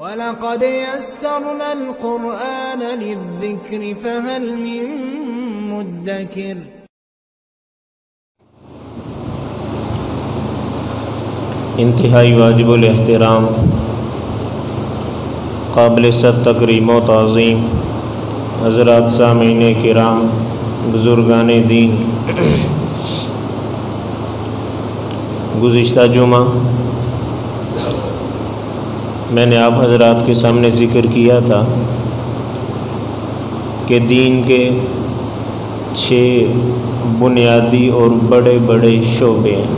وَلَقَدْ يَسَّرْنَا الْقُرْآنَ لِلذِّكْرِ فَهَلْ مِن مُّدَّكِرٍ۔ انتہائی واجب الاحترام، قابل صد تکریم و تعظیم حضرات سامعین کرام، بزرگان دین، گزشتہ جمعہ میں نے آپ حضرات کے سامنے ذکر کیا تھا کہ دین کے 6 بنیادی اور بڑے بڑے شعبے ہیں،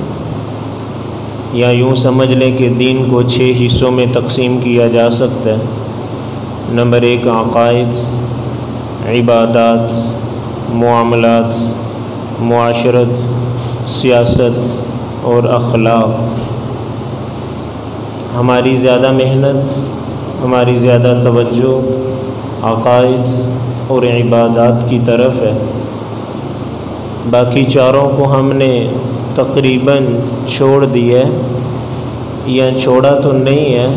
یا یوں سمجھ لیں کہ دین کو 6 حصوں میں تقسیم کیا جا سکتا ہے۔ نمبر 1 عقائد، عبادات، معاملات، معاشرت، سیاست اور اخلاق۔ ہماری زیادہ محنت، ہماری زیادہ توجہ عقائد اور عبادات کی طرف ہے۔ باقی چاروں کو ہم نے تقریباً چھوڑ دیا ہے، یا چھوڑا تو نہیں ہے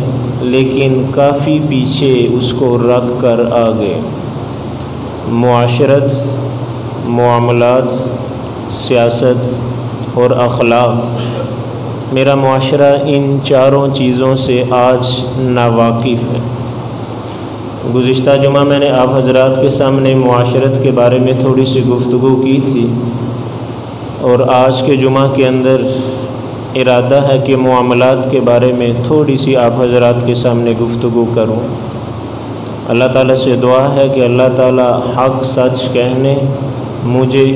لیکن کافی پیچھے اس کو رکھ کر آگے۔ معاشرت، معاملات، سیاست اور اخلاق۔ میرا معاشرہ ان چاروں چیزوں سے آج ناواقف ہے۔ گزشتہ جمعہ میں نے آپ حضرات کے سامنے معاشرت کے بارے میں تھوڑی سی گفتگو کی تھی، اور آج کے جمعہ کے اندر ارادہ ہے کہ معاملات کے بارے میں تھوڑی سی آپ حضرات کے سامنے گفتگو کروں۔ اللہ تعالیٰ سے دعا ہے کہ اللہ تعالیٰ حق سچ کہنے، مجھے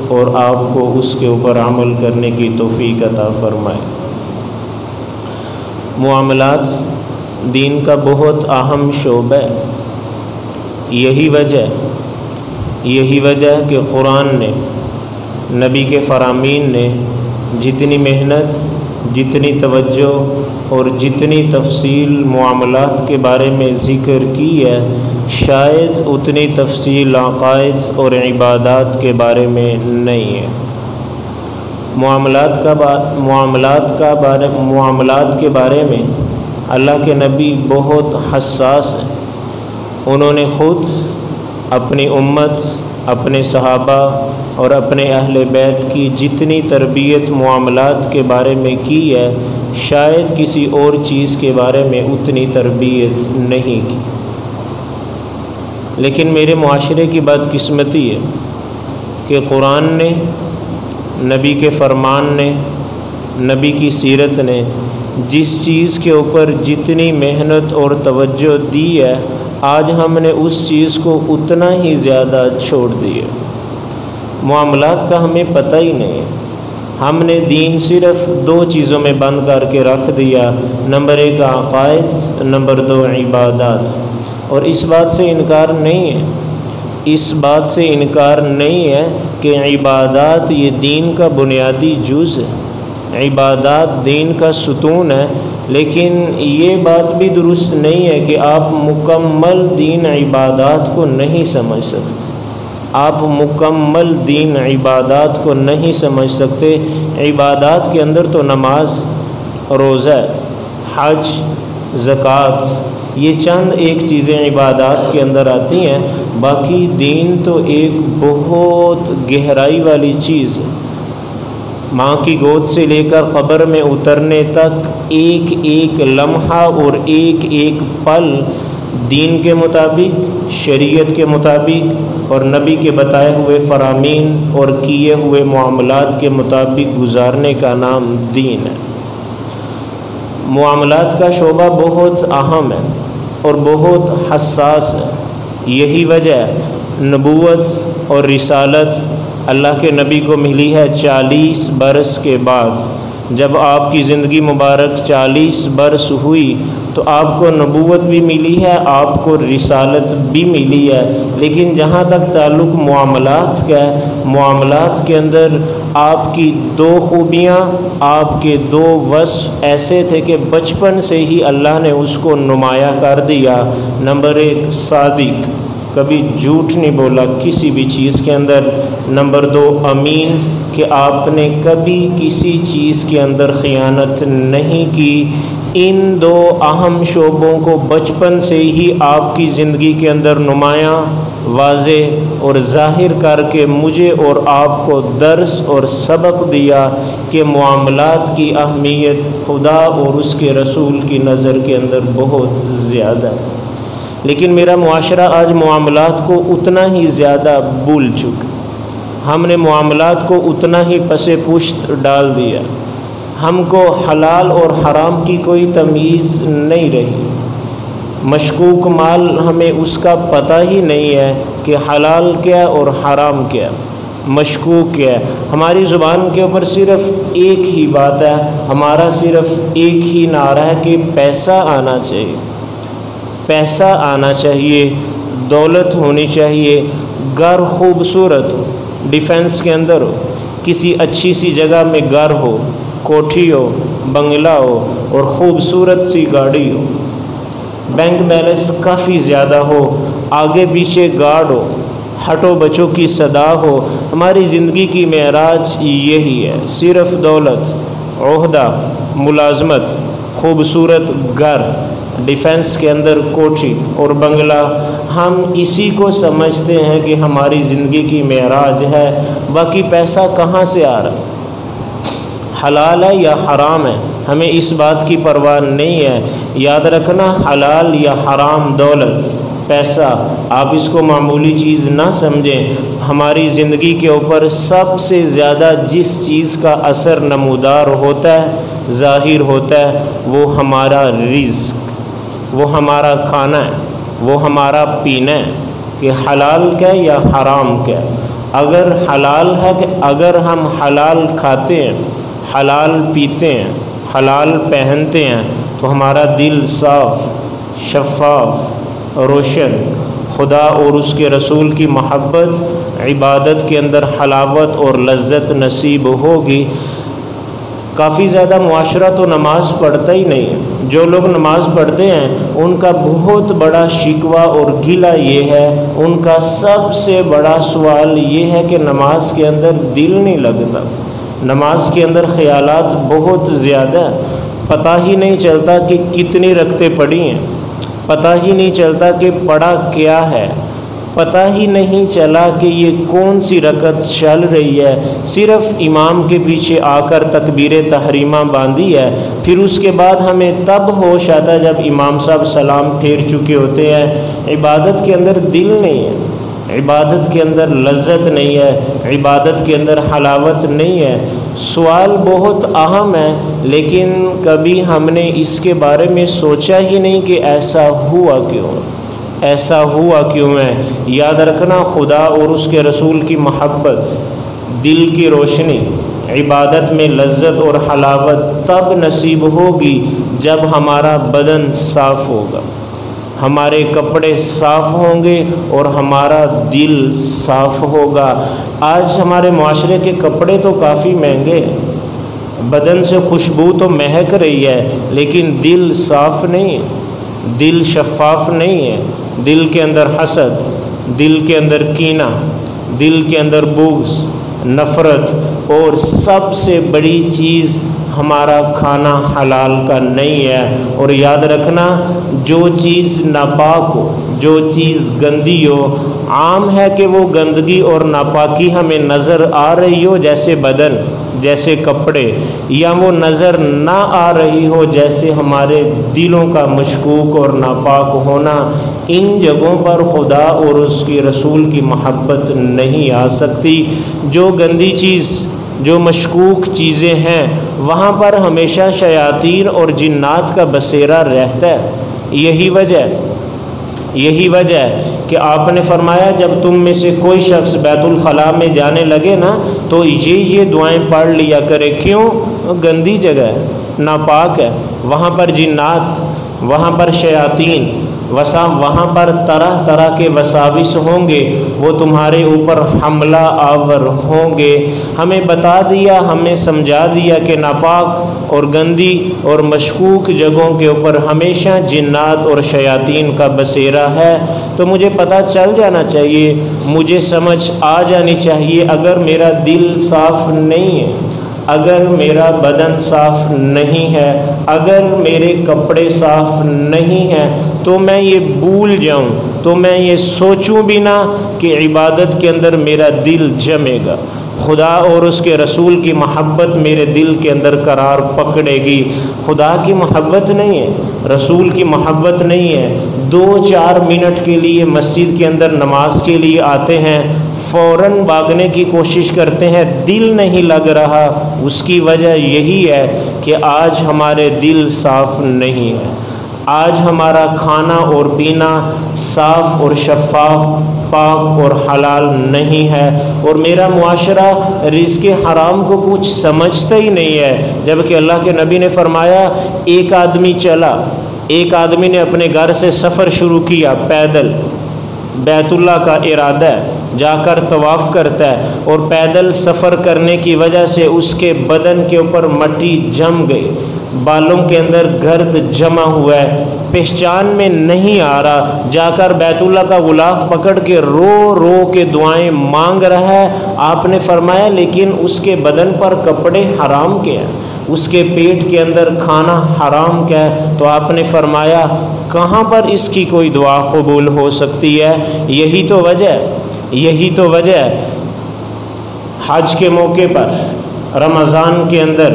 اور آپ کو اس کے اوپر عمل کرنے کی توفیق عطا فرمائے۔ معاملات دین کا بہت اہم شعبہ ہے۔ یہی وجہ ہے کہ قرآن نے، نبی کے فرامین نے جتنی محنت، جتنی توجہ اور جتنی تفصیل معاملات کے بارے میں ذکر کی ہے، شاید اتنی تفصیل عقائد اور عبادات کے بارے میں نہیں ہے۔ معاملات کے بارے میں اللہ کے نبی بہت حساس ہیں۔ انہوں نے خود، اپنی امت، اپنے صحابہ اور اپنے اہل بیت کی جتنی تربیت معاملات کے بارے میں کی ہے، شاید کسی اور چیز کے بارے میں اتنی تربیت نہیں کی۔ لیکن میرے معاشرے کی بدقسمتی ہے کہ قرآن نے، نبی کے فرمان نے، نبی کی سیرت نے جس چیز کے اوپر جتنی محنت اور توجہ دی ہے، آج ہم نے اس چیز کو اتنا ہی زیادہ چھوڑ دیا۔ معاملات کا ہمیں پتہ ہی نہیں۔ ہم نے دین صرف 2 چیزوں میں بند کر کے رکھ دیا، نمبر 1 عقائد، نمبر 2 عبادات۔ اور اس بات سے انکار نہیں ہے کہ عبادات یہ دین کا بنیادی جز ہے، عبادات دین کا ستون ہے، لیکن یہ بات بھی درست نہیں ہے کہ آپ مکمل دین عبادات کو نہیں سمجھ سکتے۔ آپ مکمل دین عبادات کو نہیں سمجھ سکتے۔ عبادات کے اندر تو نماز، روزہ، حج، زکوٰۃ، یہ چند ایک چیزیں عبادات کے اندر آتی ہیں، باقی دین تو ایک بہت گہرائی والی چیز ہے۔ ماں کی گود سے لے کر قبر میں اترنے تک ایک ایک لمحہ اور ایک ایک پل دین کے مطابق، شریعت کے مطابق اور نبی کے بتائے ہوئے فرامین اور کیے ہوئے معاملات کے مطابق گزارنے کا نام دین ہے۔ معاملات کا شعبہ بہت اہم ہے اور بہت حساس ہے۔ یہی وجہ ہے نبوت اور رسالت اللہ کے نبی کو ملی ہے 40 برس کے بعد۔ جب آپ کی زندگی مبارک 40 برس ہوئی تو آپ کو نبوت بھی ملی ہے، آپ کو رسالت بھی ملی ہے، لیکن جہاں تک تعلق معاملات کا ہے، معاملات کے اندر آپ کی 2 خوبیاں، آپ کے 2 وصف ایسے تھے کہ بچپن سے ہی اللہ نے اس کو نمایاں کر دیا۔ نمبر 1 صادق، کبھی جھوٹ نہیں بولا کسی بھی چیز کے اندر۔ نمبر 2 امین، کہ آپ نے کبھی کسی چیز کے اندر خیانت نہیں کی۔ ان دو اہم شعبوں کو بچپن سے ہی آپ کی زندگی کے اندر نمایاں، واضح اور ظاہر کر کے مجھے اور آپ کو درس اور سبق دیا کہ معاملات کی اہمیت خدا اور اس کے رسول کی نظر کے اندر بہت زیادہ ہے۔ لیکن میرا معاشرہ آج معاملات کو اتنا ہی زیادہ بھول چکا، ہم نے معاملات کو اتنا ہی پس پشت ڈال دیا، ہم کو حلال اور حرام کی کوئی تمیز نہیں رہی۔ مشکوک مال ہمیں اس کا پتہ ہی نہیں ہے کہ حلال کیا اور حرام کیا، مشکوک کیا ہے۔ ہماری زبان کے اوپر صرف ایک ہی بات ہے، ہمارا صرف ایک ہی نعرہ ہے کہ پیسہ آنا چاہیے، پیسہ آنا چاہیے، دولت ہونی چاہیے، گھر خوبصورت ہو، ڈیفنس کے اندر ہو، کسی اچھی سی جگہ میں گھر ہو، کوٹھی ہو، بنگلہ ہو اور خوبصورت سی گاڑی ہو، بینک بیلنس کافی زیادہ ہو، آگے پیچھے گارڈ ہو، ہٹو بچوں کی صدا ہو۔ ہماری زندگی کی معراج یہی ہے، صرف دولت، عہدہ، ملازمت، خوبصورت گھر، ڈیفنس کے اندر کوٹھی اور بنگلہ، ہم اسی کو سمجھتے ہیں کہ ہماری زندگی کی معراج ہے۔ باقی پیسہ کہاں سے آ رہا ہے، حلال ہے یا حرام ہے، ہمیں اس بات کی پرواہ نہیں ہے۔ یاد رکھنا، حلال یا حرام دولت، پیسہ، آپ اس کو معمولی چیز نہ سمجھیں۔ ہماری زندگی کے اوپر سب سے زیادہ جس چیز کا اثر نمودار ہوتا ہے، ظاہر ہوتا ہے، وہ ہمارا رزق، وہ ہمارا کھانا ہے، وہ ہمارا پینا ہے کہ حلال کیا یا حرام کیا۔ اگر حلال ہے کہ اگر ہم حلال کھاتے ہیں، حلال پیتے ہیں، حلال پہنتے ہیں تو ہمارا دل صاف، شفاف، روشن، خدا اور اس کے رسول کی محبت، عبادت کے اندر حلاوت اور لذت نصیب ہوگی۔ کافی زیادہ معاشرہ تو نماز پڑھتا ہی نہیں ہے۔ جو لوگ نماز پڑھتے ہیں ان کا بہت بڑا شکوہ اور گلہ یہ ہے، ان کا سب سے بڑا سوال یہ ہے کہ نماز کے اندر دل نہیں لگتا، نماز کے اندر خیالات بہت زیادہ، پتہ ہی نہیں چلتا کہ کتنی رکعتیں پڑھی ہیں، پتہ ہی نہیں چلتا کہ پڑھا کیا ہے، پتہ ہی نہیں چلا کہ یہ کون سی رکعت چل رہی ہے، صرف امام کے پیچھے آ کر تکبیر تحریمہ باندھی ہے۔ پھر اس کے بعد ہمیں تب ہوش آتا ہے جب امام صاحب سلام پھیر چکے ہوتے ہیں۔ عبادت کے اندر دل نہیں ہے، عبادت کے اندر لذت نہیں ہے، عبادت کے اندر حلاوت نہیں ہے۔ سوال بہت اہم ہے، لیکن کبھی ہم نے اس کے بارے میں سوچا ہی نہیں کہ ایسا ہوا کیوں، ایسا ہوا کیوں ہے۔ یاد رکھنا، خدا اور اس کے رسول کی محبت، دل کی روشنی، عبادت میں لذت اور حلاوت تب نصیب ہوگی جب ہمارا بدن صاف ہوگا، ہمارے کپڑے صاف ہوں گے اور ہمارا دل صاف ہوگا۔ آج ہمارے معاشرے کے کپڑے تو کافی مہنگے ہیں، بدن سے خوشبو تو مہک رہی ہے، لیکن دل صاف نہیں ہے، دل شفاف نہیں ہے۔ دل کے اندر حسد، دل کے اندر کینہ، دل کے اندر بغض، نفرت، اور سب سے بڑی چیز ہمارا کھانا حلال کا نہیں ہے۔ اور یاد رکھنا، جو چیز ناپاک ہو، جو چیز گندی ہو، عام ہے کہ وہ گندگی اور ناپاکی ہمیں نظر آ رہی ہو جیسے بدن، جیسے کپڑے، یا وہ نظر نہ آ رہی ہو جیسے ہمارے دلوں کا مشکوک اور ناپاک ہونا۔ ان جگہوں پر خدا اور اس کے رسول کی محبت نہیں آ سکتی۔ جو گندی چیز، جو مشکوک چیزیں ہیں، وہاں پر ہمیشہ شیاطین اور جنات کا بسیرا رہتا ہے۔ یہی وجہ ہے کہ آپ نے فرمایا جب تم میں سے کوئی شخص بیت الخلاء میں جانے لگے نا تو یہ دعائیں پڑھ لیا کرے۔ کیوں؟ گندی جگہ ہے، ناپاک ہے، وہاں پر جنات، وہاں پر شیاطین، وہاں پر طرح طرح کے وساوس ہوں گے، وہ تمہارے اوپر حملہ آور ہوں گے۔ ہمیں بتا دیا، ہمیں سمجھا دیا کہ ناپاک اور گندی اور مشکوک جگہوں کے اوپر ہمیشہ جنات اور شیاطین کا بسیرا ہے۔ تو مجھے پتہ چل جانا چاہیے، مجھے سمجھ آ جانی چاہیے، اگر میرا دل صاف نہیں ہے، اگر میرا بدن صاف نہیں ہے، اگر میرے کپڑے صاف نہیں ہیں، تو میں یہ بھول جاؤں، تو میں یہ سوچوں بھی نہ کہ عبادت کے اندر میرا دل جمے گا، خدا اور اس کے رسول کی محبت میرے دل کے اندر قرار پکڑے گی۔ خدا کی محبت نہیں ہے، رسول کی محبت نہیں ہے، 2-4 منٹ کے لیے مسجد کے اندر نماز کے لیے آتے ہیں، فوراً بھاگنے کی کوشش کرتے ہیں، دل نہیں لگ رہا۔ اس کی وجہ یہی ہے کہ آج ہمارے دل صاف نہیں ہے، آج ہمارا کھانا اور پینا صاف اور شفاف، پاک اور حلال نہیں ہے، اور میرا معاشرہ رزق حرام کو کچھ سمجھتا ہی نہیں ہے، جبکہ اللہ کے نبی نے فرمایا ایک آدمی چلا، ایک آدمی نے اپنے گھر سے سفر شروع کیا پیدل، بیت اللہ کا ارادہ ہے، جا کر طواف کرتا ہے، اور پیدل سفر کرنے کی وجہ سے اس کے بدن کے اوپر مٹی جم گئی، بالوں کے اندر گرد جمع ہوا ہے، پہچان میں نہیں آ رہا، جا کر بیت اللہ کا غلاف پکڑ کے رو رو کے دعائیں مانگ رہا ہے۔ آپ نے فرمایا لیکن اس کے بدن پر کپڑے حرام کے ہیں، اس کے پیٹ کے اندر کھانا حرام کیا ہے، تو آپ نے فرمایا کہاں پر اس کی کوئی دعا قبول ہو سکتی ہے؟ یہی تو وجہ ہے حج کے موقع پر رمضان کے اندر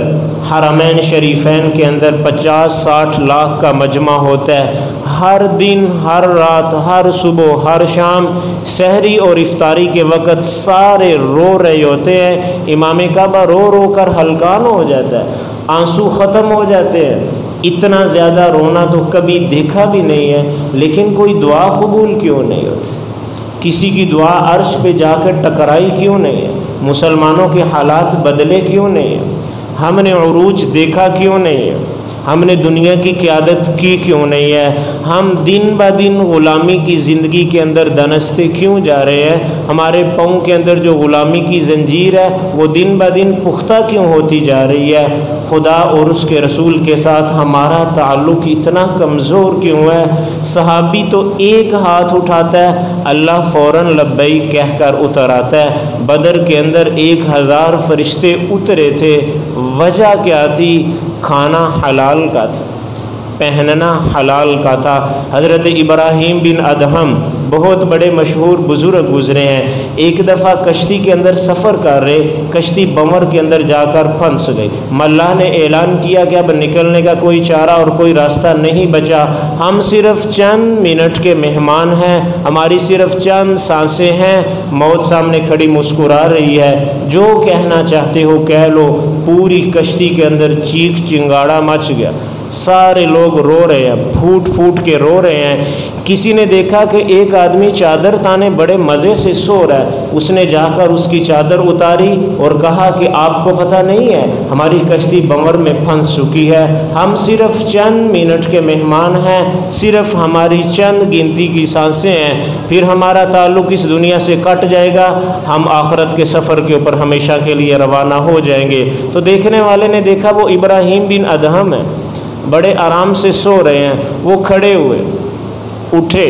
حرمین شریفین کے اندر 50-60 لاکھ کا مجمع ہوتا ہے، ہر دن، ہر رات، ہر صبح، ہر شام، سحری اور افطاری کے وقت سارے رو رہے ہوتے ہیں، امام کعبہ رو رو کر ہلکان ہو جاتا ہے، آنسو ختم ہو جاتے ہیں، اتنا زیادہ رونا تو کبھی دیکھا بھی نہیں ہے، لیکن کوئی دعا قبول کیوں نہیں ہوتی؟ کسی کی دعا عرش پہ جا کر ٹکرائی کیوں نہیں ہے؟ مسلمانوں کے حالات بدلے کیوں نہیں ہیں؟ ہم نے عروج دیکھا کیوں نہیں ہے؟ ہم نے دنیا کی قیادت کی کیوں نہیں ہے؟ ہم دن بہ دن غلامی کی زندگی کے اندر دنستے کیوں جا رہے ہیں؟ ہمارے پاؤں کے اندر جو غلامی کی زنجیر ہے وہ دن بہ دن پختہ کیوں ہوتی جا رہی ہے؟ خدا اور اس کے رسول کے ساتھ ہمارا تعلق اتنا کمزور کیوں ہے؟ صحابی تو ایک ہاتھ اٹھاتا ہے، اللہ فوراً لبیک کہہ کر اتر آتا ہے۔ بدر کے اندر 1000 فرشتے اترے تھے، وجہ کیا تھی؟ کھانا حلال کا تھا، پہننا حلال کا تھا۔ حضرت ابراہیم بن ادہم بہت بڑے مشہور بزرگ گزرے ہیں، ایک دفعہ کشتی کے اندر سفر کر رہے، کشتی بمر کے اندر جا کر پھنس گئی، ملا نے اعلان کیا کہ اب نکلنے کا کوئی چارہ اور کوئی راستہ نہیں بچا، ہم صرف چند منٹ کے مہمان ہیں، ہماری صرف چند سانسیں ہیں، موت سامنے کھڑی مسکرا رہی ہے، جو کہنا چاہتے ہو کہہ لو۔ پوری کشتی کے اندر چیخ چنگاڑا مچ گیا، سارے لوگ رو رہے ہیں، پھوٹ پھوٹ کے رو رہے ہیں۔ کسی نے دیکھا کہ ایک آدمی چادر تانے بڑے مزے سے سو رہا ہے، اس نے جا کر اس کی چادر اتاری اور کہا کہ آپ کو پتہ نہیں ہے ہماری کشتی بمر میں پھنس چکی ہے، ہم صرف چند منٹ کے مہمان ہیں، صرف ہماری چند گنتی کی سانسیں ہیں، پھر ہمارا تعلق اس دنیا سے کٹ جائے گا، ہم آخرت کے سفر کے اوپر ہمیشہ کے لیے روانہ ہو جائیں گے۔ تو دیکھنے والے نے دیکھا وہ ابراہیم بن ادہم ہے، بڑے آرام سے سو رہے ہیں، وہ کھڑے ہوئے، اٹھے،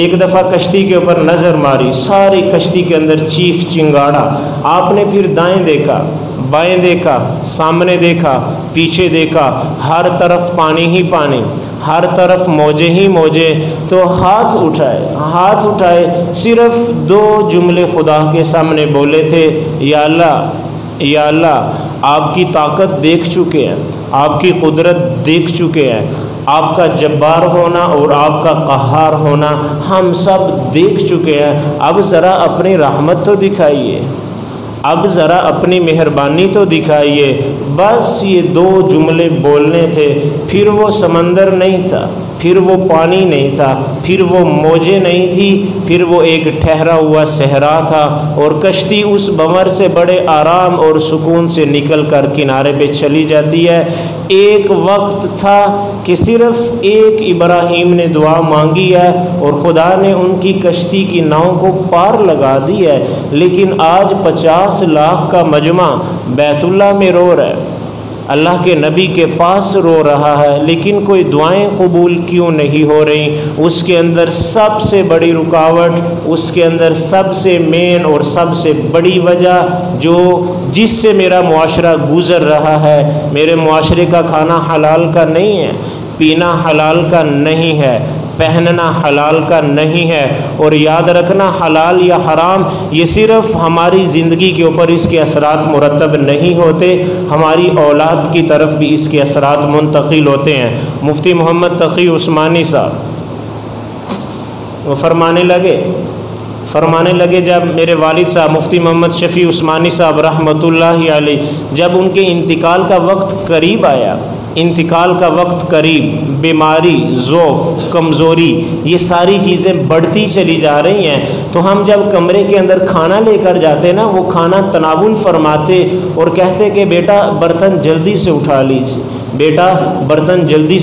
ایک دفعہ کشتی کے اوپر نظر ماری، ساری کشتی کے اندر چیخ چنگاڑا۔ آپ نے پھر دائیں دیکھا، بائیں دیکھا، سامنے دیکھا، پیچھے دیکھا، ہر طرف پانی ہی پانی، ہر طرف موجے ہی موجے، تو ہاتھ اٹھائے، صرف 2 جملے خدا کے سامنے بولے تھے، یا اللہ آپ کی طاقت دیکھ چکے ہیں، آپ کی قدرت دیکھ چکے ہیں، آپ کا جبار ہونا اور آپ کا قہار ہونا ہم سب دیکھ چکے ہیں، اب ذرا اپنی رحمت تو دکھائیے، اب ذرا اپنی مہربانی تو دکھائیے۔ بس یہ 2 جملے بولنے تھے، پھر وہ سمندر نہیں تھا، پھر وہ پانی نہیں تھا، پھر وہ موجیں نہیں تھی، پھر وہ ایک ٹھہرا ہوا صحرا تھا، اور کشتی اس بمر سے بڑے آرام اور سکون سے نکل کر کنارے پہ چلی جاتی ہے۔ ایک وقت تھا کہ صرف ایک ابراہیم نے دعا مانگی ہے اور خدا نے ان کی کشتی کی ناؤں کو پار لگا دی ہے، لیکن آج 50 لاکھ کا مجمع بیت اللہ میں رو رہا ہے، اللہ کے نبی کے پاس رو رہا ہے، لیکن کوئی دعائیں قبول کیوں نہیں ہو رہی؟ اس کے اندر سب سے بڑی رکاوٹ، اس کے اندر سب سے مین اور سب سے بڑی وجہ جس سے میرا معاشرہ گزر رہا ہے، میرے معاشرے کا کھانا حلال کا نہیں ہے، پینا حلال کا نہیں ہے، پہننا حلال کا نہیں ہے، اور یاد رکھنا حلال یا حرام یہ صرف ہماری زندگی کے اوپر اس کے اثرات مرتب نہیں ہوتے، ہماری اولاد کی طرف بھی اس کے اثرات منتقل ہوتے ہیں۔ مفتی محمد تقی عثمانی صاحب وہ فرمانے لگے جب میرے والد صاحب مفتی محمد شفیع عثمانی صاحب رحمۃ اللہ علیہ جب ان کے انتقال کا وقت قریب آیا، بیماری، ضعف، کمزوری، یہ ساری چیزیں بڑھتی چلی جا رہی ہیں، تو ہم جب کمرے کے اندر کھانا لے کر جاتے نا، وہ کھانا تناول فرماتے اور کہتے کہ بیٹا برتن جلدی سے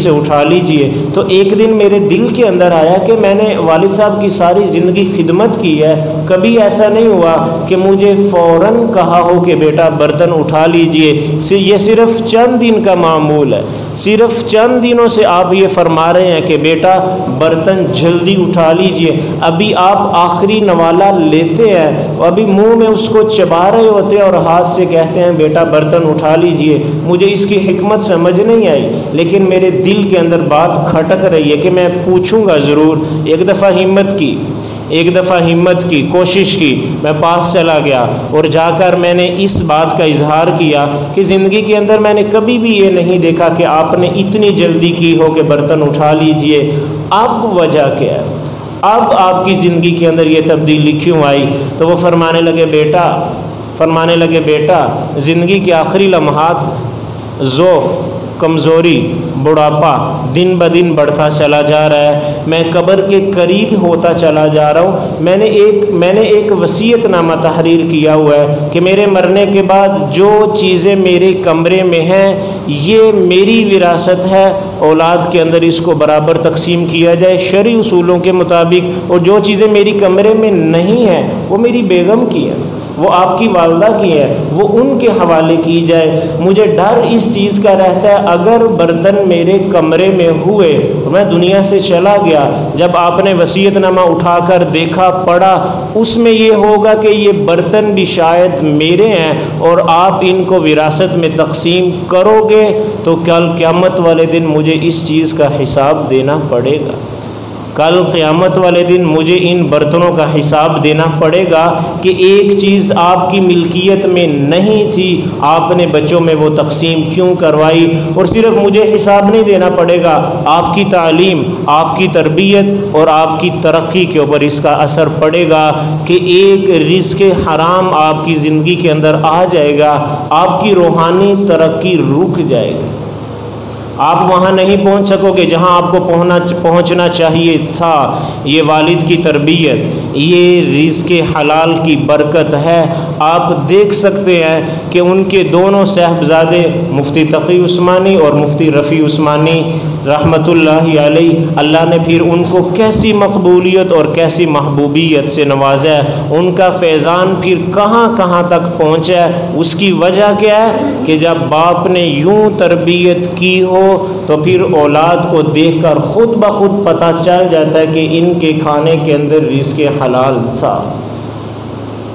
اٹھا لیجئے، تو ایک دن میرے دل کے اندر آیا کہ میں نے والد صاحب کی ساری زندگی خدمت کی ہے، کبھی ایسا نہیں ہوا کہ مجھے فوراً کہا ہو کہ بیٹا برتن اٹھا لیجئے، یہ صرف چند دن کا معمول ہے، صرف چند دنوں سے آپ یہ فرما رہے ہیں کہ بیٹا برتن جلدی اٹھا لیجئے، ابھی آپ آخری نوالا لیتے ہیں، ابھی منہ میں اس کو چبا رہے ہوتے ہیں اور ہاتھ سے کہتے ہیں بیٹا برتن اٹھا لیجئے۔ مجھے اس کی حکمت سمجھ نہیں آئی، لیکن میرے دل کے اندر بات کھٹک رہی ہے کہ میں پوچھوں گا ضرور۔ ایک دفعہ ہمت کی کوشش کی، میں پاس چلا گیا اور جا کر میں نے اس بات کا اظہار کیا کہ زندگی کے اندر میں نے کبھی بھی یہ نہیں دیکھا کہ آپ نے اتنی جلدی کی ہو کہ برتن اٹھا لیجئے، اب وجہ کیا ہے؟ اب آپ کی زندگی کے اندر یہ تبدیلی کیوں آئی؟ تو وہ فرمانے لگے بیٹا زندگی کے آخری لمحات، ضعف، کمزوری، بڑھاپا دن بدن بڑھتا چلا جا رہا ہے، میں قبر کے قریب ہوتا چلا جا رہا ہوں۔ میں نے ایک وصیت نامہ تحریر کیا ہوا ہے کہ میرے مرنے کے بعد جو چیزیں میرے کمرے میں ہیں یہ میری وراثت ہے، اولاد کے اندر اس کو برابر تقسیم کیا جائے شرعی اصولوں کے مطابق، اور جو چیزیں میری کمرے میں نہیں ہیں وہ میری بیگم کی ہیں، وہ آپ کی والدہ کی ہے، وہ ان کے حوالے کی جائے۔ مجھے ڈر اس چیز کا رہتا ہے اگر برتن میرے کمرے میں ہوئے اور میں دنیا سے چلا گیا، جب آپ نے وصیت نامہ اٹھا کر دیکھا پڑھا، اس میں یہ ہوگا کہ یہ برتن بھی شاید میرے ہیں اور آپ ان کو وراثت میں تقسیم کرو گے، تو کل قیامت والے دن مجھے اس چیز کا حساب دینا پڑے گا۔ کل قیامت والے دن مجھے ان برتنوں کا حساب دینا پڑے گا کہ ایک چیز آپ کی ملکیت میں نہیں تھی، آپ نے بچوں میں وہ تقسیم کیوں کروائی، اور صرف مجھے حساب نہیں دینا پڑے گا، آپ کی تعلیم، آپ کی تربیت اور آپ کی ترقی کے اوپر اس کا اثر پڑے گا کہ ایک رزق حرام آپ کی زندگی کے اندر آ جائے گا، آپ کی روحانی ترقی رک جائے گی، آپ وہاں نہیں پہنچ سکو گے جہاں آپ کو پہنچنا چاہیے تھا۔ یہ والد کی تربیت، یہ رزق حلال کی برکت ہے۔ آپ دیکھ سکتے ہیں کہ ان کے دونوں صاحبزادے مفتی تقی عثمانی اور مفتی رفیع عثمانی رحمۃ اللہ علیہ، اللہ نے پھر ان کو کیسی مقبولیت اور کیسی محبوبیت سے نوازا ہے، ان کا فیضان پھر کہاں کہاں تک پہنچا ہے۔ اس کی وجہ کیا ہے کہ جب باپ نے یوں تربیت کی ہو تو پھر اولاد کو دیکھ کر خود بخود پتہ چل جاتا ہے کہ ان کے کھانے کے اندر رزق حلال تھا۔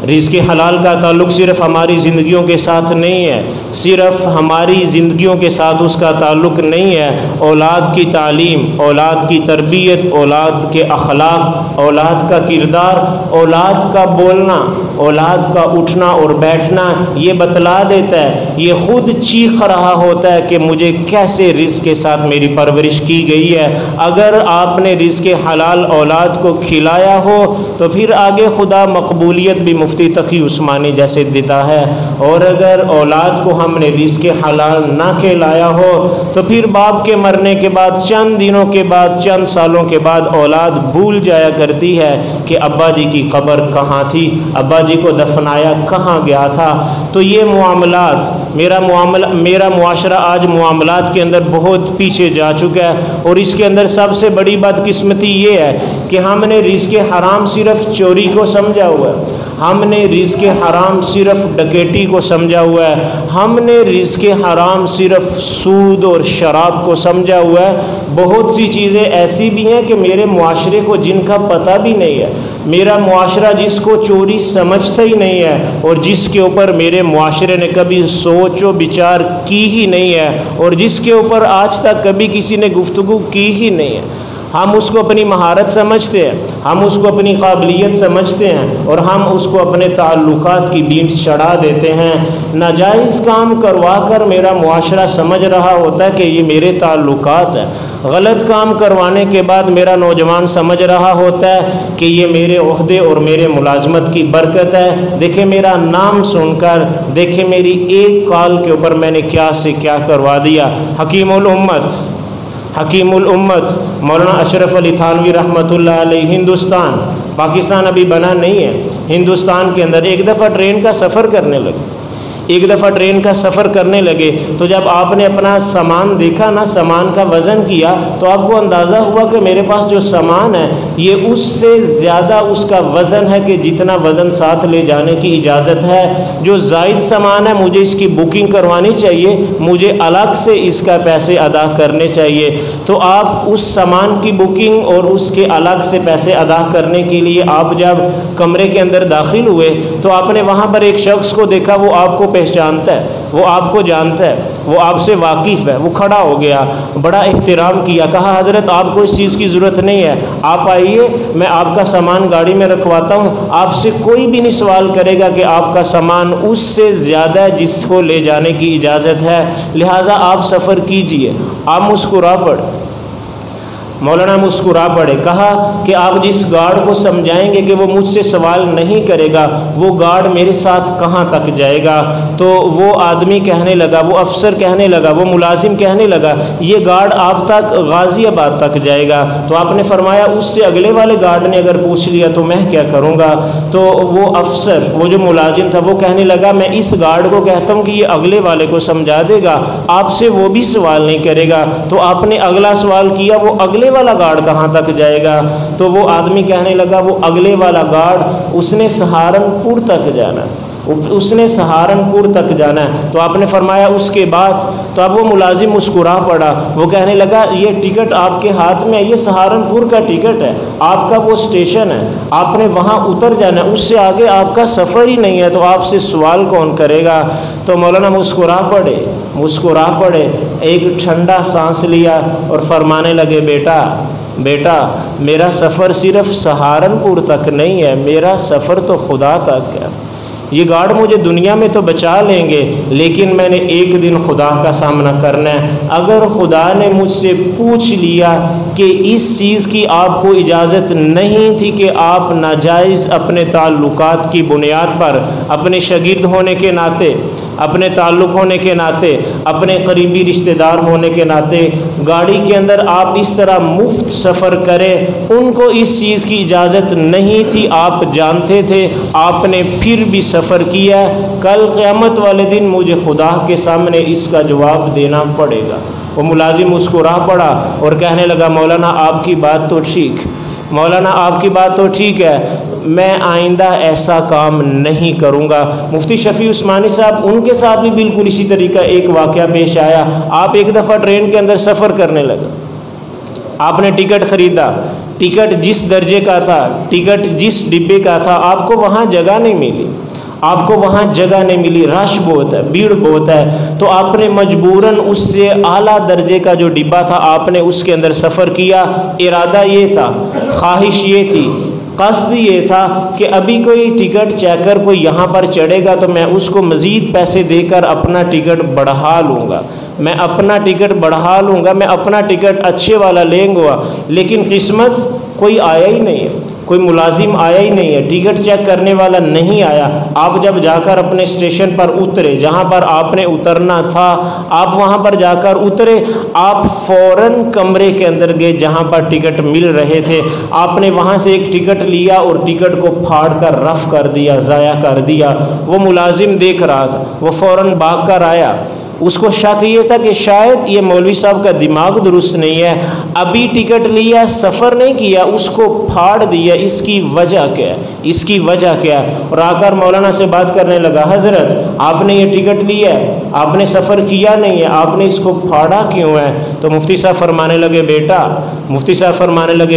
رزق حلال کا تعلق صرف ہماری زندگیوں کے ساتھ نہیں ہے، صرف ہماری زندگیوں کے ساتھ اس کا تعلق نہیں ہے، اولاد کی تعلیم، اولاد کی تربیت، اولاد کے اخلاق، اولاد کا کردار، اولاد کا بولنا، اولاد کا اٹھنا اور بیٹھنا یہ بتلا دیتا ہے، یہ خود چیخ رہا ہوتا ہے کہ مجھے کیسے رزق کے ساتھ میری پرورش کی گئی ہے۔ اگر آپ نے رزق حلال اولاد کو کھلایا ہو تو پھر آگے خدا مقبولیت بھی مفتی تقی عثمانی جیسے دیتا ہے، اور اگر اولاد کو ہم نے رزق حلال نہ کھلایا ہو تو پھر باپ کے مرنے کے بعد چند دنوں کے بعد، چند سالوں کے بعد اولاد بھول جایا کرتی ہے کہ ابا جی کی قبر کہاں تھی، ابا جی کو دفنایا کہاں گیا تھا۔ تو یہ معاملات، میرا معاشرہ آج معاملات کے اندر بہت پیچھے جا چکا ہے، اور اس کے اندر سب سے بڑی بدقسمتی یہ ہے کہ ہم نے رزق حرام صرف چوری کو سمجھا ہوا ہے، ہم ہم نے رزق حرام صرف ڈکیٹی کو سمجھا ہوا ہے، ہم نے رزق حرام صرف سود اور شراب کو سمجھا ہوا ہے۔ بہت سی چیزیں ایسی بھی ہیں کہ میرے معاشرے کو جن کا پتہ بھی نہیں ہے، میرا معاشرہ جس کو چوری سمجھتا ہی نہیں ہے، اور جس کے اوپر میرے معاشرے نے کبھی سوچ و بچار کی ہی نہیں ہے، اور جس کے اوپر آج تک کبھی کسی نے گفتگو کی ہی نہیں ہے۔ ہم اس کو اپنی مہارت سمجھتے ہیں، ہم اس کو اپنی قابلیت سمجھتے ہیں، اور ہم اس کو اپنے تعلقات کی بینٹ چڑھا دیتے ہیں۔ ناجائز کام کروا کر میرا معاشرہ سمجھ رہا ہوتا ہے کہ یہ میرے تعلقات ہیں، غلط کام کروانے کے بعد میرا نوجوان سمجھ رہا ہوتا ہے کہ یہ میرے عہدے اور میرے ملازمت کی برکت ہے۔ دیکھیں میرا نام سن کر، دیکھیں میری ایک کال کے اوپر میں نے کیا سے کیا کروا دیا۔ حکیم الامت مولانا اشرف علی تھانوی رحمۃ اللہ علیہ، ہندوستان، پاکستان ابھی بنا نہیں ہے، ہندوستان کے اندر ایک دفعہ ٹرین کا سفر کرنے لگے تو جب آپ نے اپنا سامان دیکھا نا، سامان کا وزن کیا، تو آپ کو اندازہ ہوا کہ میرے پاس جو سامان ہے یہ اس سے زیادہ اس کا وزن ہے کہ جتنا وزن ساتھ لے جانے کی اجازت ہے۔ جو زائد سامان ہے مجھے اس کی بکنگ کروانی چاہیے، مجھے الگ سے اس کا پیسے ادا کرنے چاہیے۔ تو آپ اس سامان کی بکنگ اور اس کے الگ سے پیسے ادا کرنے کے لیے آپ جب کمرے کے اندر داخل ہوئے تو آپ نے وہاں پر ایک شخص کو دیکھا، وہ آپ کو پہچانتا ہے، وہ آپ کو جانتا ہے، وہ آپ سے واقف ہے۔ وہ کھڑا ہو گیا، بڑا احترام کیا، کہا حضرت آپ کو اس چیز کی ضرورت نہیں ہے، آپ آئیے، میں آپ کا سامان گاڑی میں رکھواتا ہوں۔ آپ سے کوئی بھی نہیں سوال کرے گا کہ آپ کا سامان اس سے زیادہ ہے جس کو لے جانے کی اجازت ہے، لہٰذا آپ سفر کیجئے۔ آپ مسکرا پڑے، مولانا مسکرا پڑے، کہا کہ آپ جس گارڈ کو سمجھائیں گے کہ وہ مجھ سے سوال نہیں کرے گا، وہ گارڈ میرے ساتھ کہاں تک جائے گا؟ تو وہ آدمی کہنے لگا، وہ افسر کہنے لگا، وہ ملازم کہنے لگا، یہ گارڈ آپ تک غازی آباد تک جائے گا۔ تو آپ نے فرمایا اس سے اگلے والے گارڈ نے اگر پوچھ لیا تو میں کیا کروں گا؟ تو وہ افسر، وہ جو ملازم تھا، وہ کہنے لگا میں اس گارڈ کو کہتا ہوں کہ یہ اگلے والے کو سمجھا دے گا، آپ سے وہ بھی سوال نہیں کرے گا۔ تو آپ نے اگلا سوال کیا، وہ اگلے والا گارڈ کہاں تک جائے گا؟ تو وہ آدمی کہنے لگا وہ اگلے والا گارڈ اس نے سہارنپور تک جانا ہے، اس نے سہارنپور تک جانا ہے۔ تو آپ نے فرمایا اس کے بعد؟ تو اب وہ ملازم مسکرا پڑا، وہ کہنے لگا یہ ٹکٹ آپ کے ہاتھ میں ہے، یہ سہارنپور کا ٹکٹ ہے، آپ کا وہ اسٹیشن ہے، آپ نے وہاں اتر جانا ہے، اس سے آگے آپ کا سفر ہی نہیں ہے، تو آپ سے سوال کون کرے گا؟ تو مولانا مسکرا پڑے، ایک ٹھنڈا سانس لیا اور فرمانے لگے بیٹا میرا سفر صرف سہارنپور تک نہیں ہے، میرا سفر تو خدا تک ہے۔ یہ گارڈ مجھے دنیا میں تو بچا لیں گے، لیکن میں نے ایک دن خدا کا سامنا کرنا ہے۔ اگر خدا نے مجھ سے پوچھ لیا کہ اس چیز کی آپ کو اجازت نہیں تھی کہ آپ ناجائز اپنے تعلقات کی بنیاد پر، اپنے شاگرد ہونے کے ناطے، اپنے تعلق ہونے کے ناطے، اپنے قریبی رشتہ دار ہونے کے ناطے گاڑی کے اندر آپ اس طرح مفت سفر کریں، ان کو اس چیز کی اجازت نہیں تھی، آپ جانتے تھے، آپ نے پھر بھی سفر کیا، کل قیامت والے دن مجھے خدا کے سامنے اس کا جواب دینا پڑے گا۔ وہ ملازم مسکرا پڑا اور کہنے لگا مولانا آپ کی بات تو ٹھیک ہے، میں آئندہ ایسا کام نہیں کروں گا۔ مفتی شفیع عثمانی صاحب، ان کے ساتھ بھی بالکل اسی طریقہ ایک واقعہ پیش آیا۔ آپ ایک دفعہ ٹرین کے اندر سفر کرنے لگے، آپ نے ٹکٹ خریدا، ٹکٹ جس درجے کا تھا، ٹکٹ جس ڈبے کا تھا، آپ کو وہاں جگہ نہیں ملی، رش بہت ہے، بھیڑ بہت ہے، تو آپ نے مجبوراً اس سے اعلیٰ درجے کا جو ڈبہ تھا آپ نے اس کے اندر سفر کیا۔ ارادہ یہ تھا، خواہش یہ تھی، قصد یہ تھا کہ ابھی کوئی ٹکٹ چیکر کوئی یہاں پر چڑھے گا تو میں اس کو مزید پیسے دے کر اپنا ٹکٹ بڑھا لوں گا، میں اپنا ٹکٹ اچھے والا لیں گا۔ لیکن قسمت کوئی آیا ہی نہیں ہے، کوئی ملازم آیا ہی نہیں ہے، ٹکٹ چیک کرنے والا نہیں آیا۔ آپ جب جا کر اپنے اسٹیشن پر اترے، جہاں پر آپ نے اترنا تھا، آپ وہاں پر جا کر اترے، آپ فوراً کمرے کے اندر گئے جہاں پر ٹکٹ مل رہے تھے، آپ نے وہاں سے ایک ٹکٹ لیا اور ٹکٹ کو پھاڑ کر رف کر دیا، ضائع کر دیا۔ وہ ملازم دیکھ رہا تھا، وہ فوراً بھاگ کر آیا، اس کو شک یہ تھا کہ شاید یہ مولوی صاحب کا دماغ درست نہیں ہے، ابھی ٹکٹ لیا، سفر نہیں کیا، اس کو پھاڑ دیا، اس کی وجہ کیا ہے، اس کی وجہ کیا ہے؟ اور آ کر مولانا سے بات کرنے لگا، حضرت آپ نے یہ ٹکٹ لیا ہے، آپ نے سفر کیا نہیں ہے، آپ نے اس کو پھاڑا کیوں ہے؟ تو مفتی صاحب فرمانے لگے